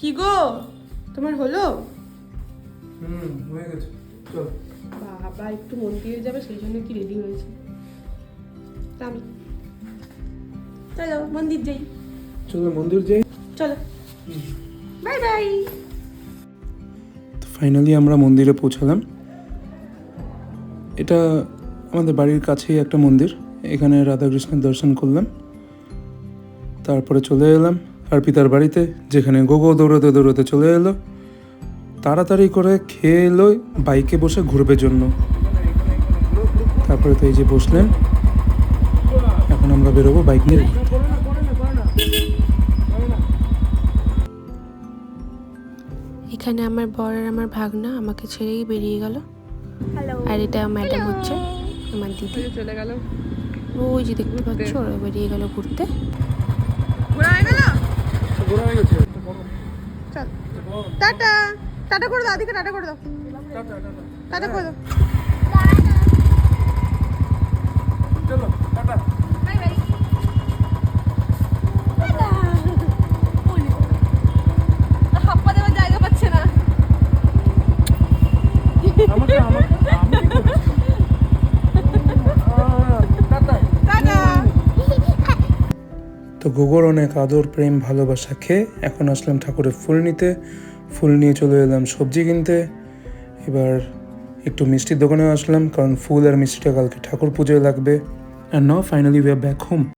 কি গো তোমার হলো? হয়ে গেছে। চল বাবা একটু মন্দিরে যাবে সেই জন্য কি রেডি হয়েছে। আমি চলো মন্দির যাই। চলো মন্দির যাই। চলো বাই বাই। তো ফাইনালি আমরা মন্দিরে পৌঁছালাম। এটা আমাদের বাড়ির কাছেই একটা মন্দির। এখানে রাধাকৃষ্ণের দর্শন করলাম, তারপরে চলে এলাম অর্পিতার বাড়িতে, যেখানে গোগো দৌড়তে দৌড়তে চলে এলো, তাড়াতাড়ি করে খেয়ে এলো বাইকে বসে ঘুরবে জন্য। তারপরে তো এই যে বসলেন, এখন আমরা বেরোবো বাইক নিয়ে। এখানে আমার বর আর আমার ভাগনা আমাকে ছেড়েই বেরিয়ে গেল। আর এটা ম্যাডাম হচ্ছে আমার দিদি। চলে গেল ওই যে দেখতে পাচ্ছ, ওরা বেরিয়ে গেল ঘুরতে। ঘোরা হয়ে গেল। ঘোরা হয়ে গেছে। চল টাটা। টাটা করে দাও, দিকে টাটা করে দাও। টাটা করে দাও। চলো টাটা। Bye bye. হাপ্পা দেওয়ার জায়গা পাচ্ছে না। টাটা। তো গোগোর অনেক আদর প্রেম ভালোবাসা খেয়ে এখন আসলাম ঠাকুরের ফুল নিতে। ফুল নিয়ে চলে এলাম সবজি কিনতে। এবার একটু মিষ্টির দোকানেও আসলাম, কারণ ফুল আর মিষ্টিটা কালকে ঠাকুর পুজোয় লাগবে। And now finally we are back home.